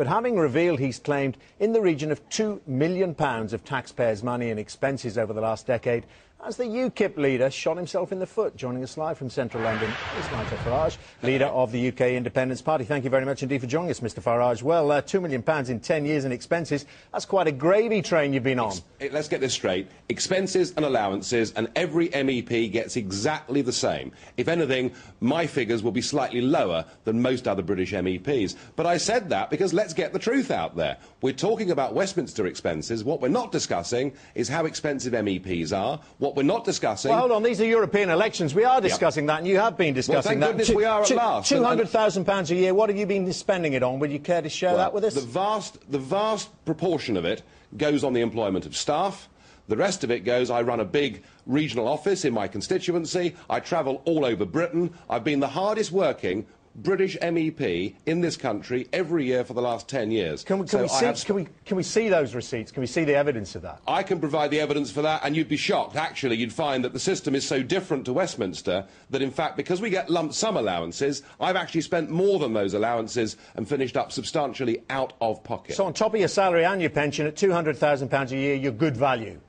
but having revealed he's claimed in the region of £2 million of taxpayers' money and expenses over the last decade, as the UKIP leader shot himself in the foot. Joining us live from central London is Nigel Farage, leader of the UK Independence Party. Thank you very much indeed for joining us, Mr Farage. Well, £2 million in 10 years in expenses, that's quite a gravy train you've been on. Let's get this straight. Expenses and allowances, and every MEP gets exactly the same. If anything, my figures will be slightly lower than most other British MEPs. But I said that because let's get the truth out there. We're talking about Westminster expenses. What we're not discussing is how expensive MEPs are. What we're not discussing... Well, hold on, these are European elections. We are discussing that, and you have been discussing that. Well, thank goodness we are at last. £200,000 a year, what have you been spending it on? Would you care to share that with us? The vast proportion of it goes on the employment of staff. The rest of it goes, I run a big regional office in my constituency. I travel all over Britain. I've been the hardest working British MEP in this country every year for the last 10 years. Can we see those receipts? Can we see the evidence of that? I can provide the evidence for that, and you'd be shocked. Actually, you'd find that the system is so different to Westminster that, in fact, because we get lump sum allowances, I've actually spent more than those allowances and finished up substantially out of pocket. So on top of your salary and your pension, at £200,000 a year, you're good value?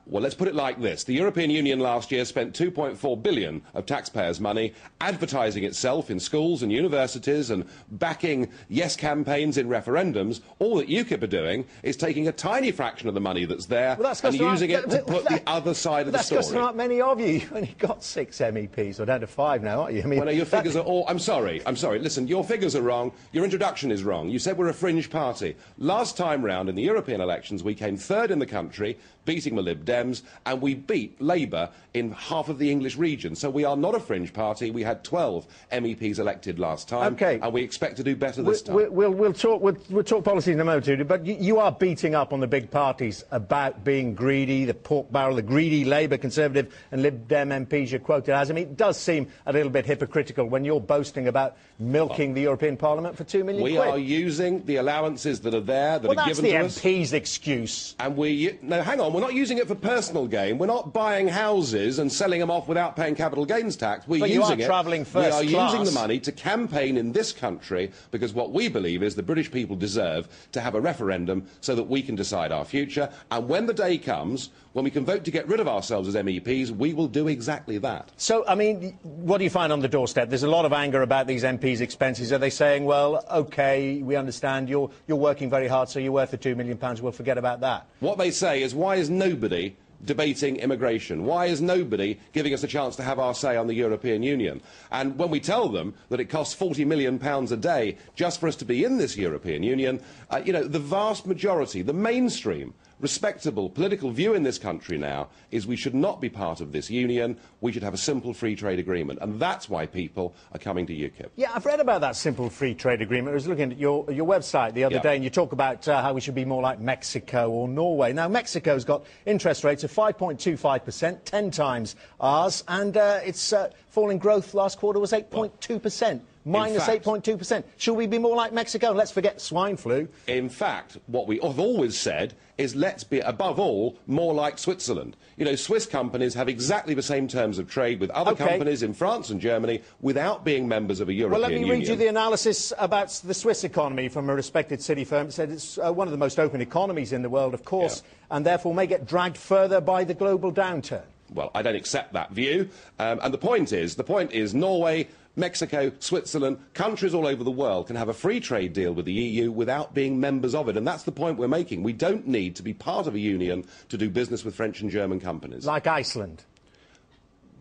Well, let's put it like this. The European Union last year spent £2.4 billion of taxpayers' money advertising itself in schools and universities and backing yes campaigns in referendums. All that UKIP are doing is taking a tiny fraction of the money that's there and using it to put the other side of the story. That's because there aren't many of you. You've only got 6 MEPs, or down to 5 now, aren't you? I mean, well, no, your figures are all... I'm sorry. Listen, your figures are wrong. Your introduction is wrong. You said we're a fringe party. Last time round in the European elections, we came third in the country, beating the Lib Dems, and we beat Labour in half of the English region. So we are not a fringe party. We had 12 MEPs elected last time, and we expect to do better this time. We'll talk policy in a moment, too, but you are beating up on the big parties about being greedy, the pork barrel, the greedy Labour, Conservative and Lib Dem MPs you're quoted as. I mean, it does seem a little bit hypocritical when you're boasting about milking the European Parliament for £2 million. We are using the allowances that are there, that are given to us. Well, that's the MP's excuse. And no, hang on, we're not using it for personal gain. We're not buying houses and selling them off without paying capital gains tax. We're using the money to campaign in this country because what we believe is the British people deserve to have a referendum so that we can decide our future. And when the day comes, when we can vote to get rid of ourselves as MEPs, we will do exactly that. So, I mean, what do you find on the doorstep? There's a lot of anger about these MPs' expenses. Are they saying, well, OK, we understand you're working very hard, so you're worth the £2 million, we'll forget about that? What they say is, why is nobody debating immigration? Why is nobody giving us a chance to have our say on the European Union? And when we tell them that it costs £40 million a day just for us to be in this European Union, you know, the vast majority, the mainstream, respectable political view in this country now is we should not be part of this union. We should have a simple free trade agreement, and that's why people are coming to UKIP. Yeah, I've read about that simple free trade agreement. I was looking at your website the other day, and you talk about how we should be more like Mexico or Norway. Now, Mexico's got interest rates of 5.25%, 10 times ours, and its falling growth last quarter was 8.2%. Minus 8.2%. Should we be more like Mexico? Let's forget swine flu. In fact, what we have always said is let's be, above all, more like Switzerland. You know, Swiss companies have exactly the same terms of trade with other companies in France and Germany without being members of a European Union. Well, let me read you the analysis about the Swiss economy from a respected city firm. It said it's one of the most open economies in the world, of course, and therefore may get dragged further by the global downturn. Well, I don't accept that view. And the point is Norway, Mexico, Switzerland, countries all over the world can have a free trade deal with the EU without being members of it. And that's the point we're making. We don't need to be part of a union to do business with French and German companies. Like Iceland?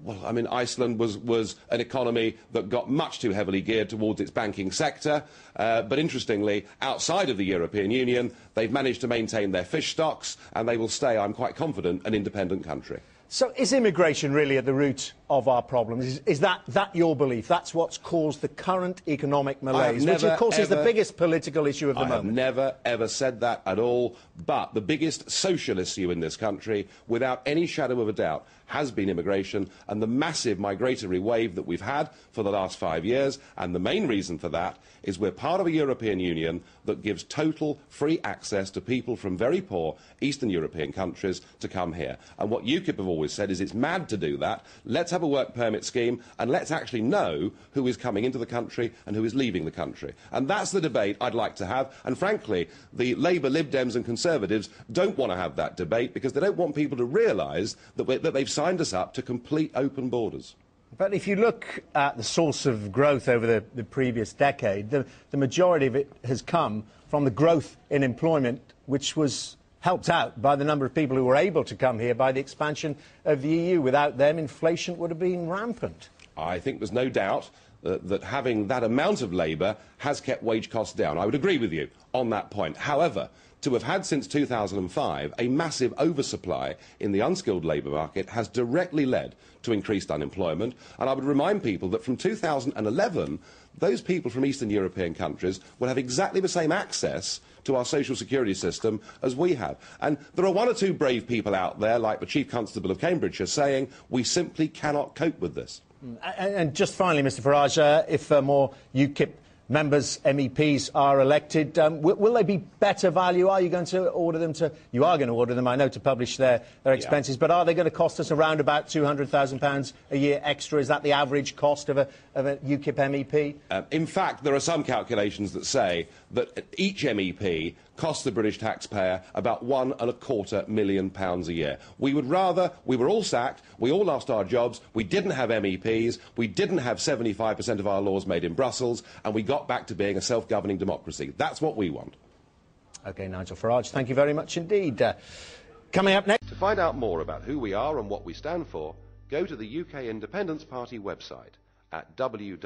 Well, I mean, Iceland was an economy that got much too heavily geared towards its banking sector. But interestingly, outside of the European Union, they've managed to maintain their fish stocks, and they will stay, I'm quite confident, an independent country. So is immigration really at the root of our problems? Is that your belief? That's what's caused the current economic malaise, which, of course, is the biggest political issue of the moment. I have never, ever said that at all. But the biggest social issue in this country, without any shadow of a doubt, has been immigration and the massive migratory wave that we've had for the last 5 years, and the main reason for that is we're part of a European Union that gives total free access to people from very poor Eastern European countries to come here. And what UKIP have always said is it's mad to do that. Let's have a work permit scheme and let's actually know who is coming into the country and who is leaving the country. And that's the debate I'd like to have. And frankly, the Labour, Lib Dems and Conservatives don't want to have that debate because they don't want people to realise that they've signed us up to complete open borders. But if you look at the source of growth over the previous decade, the majority of it has come from the growth in employment, which was helped out by the number of people who were able to come here by the expansion of the EU. Without them, inflation would have been rampant. I think there's no doubt that having that amount of labour has kept wage costs down. I would agree with you on that point. However, to have had since 2005 a massive oversupply in the unskilled labour market has directly led to increased unemployment. And I would remind people that from 2011, those people from Eastern European countries will have exactly the same access to our social security system as we have. And there are one or two brave people out there, like the Chief Constable of Cambridgeshire, saying we simply cannot cope with this. And just finally, Mr Farage, if more UKIP members, MEPs, are elected, will they be better value? Are you going to order them to... You are going to order them, I know, to publish their expenses, but are they going to cost us around about £200,000 a year extra? Is that the average cost of a UKIP MEP? In fact, there are some calculations that say that each MEP costs the British taxpayer about £1.25 million a year. We were all sacked, we all lost our jobs, we didn't have MEPs, we didn't have 75% of our laws made in Brussels, and we got back to being a self-governing democracy. That's what we want. OK, Nigel Farage, thank you very much indeed. Coming up next... To find out more about who we are and what we stand for, go to the UK Independence Party website at www.ukip.org.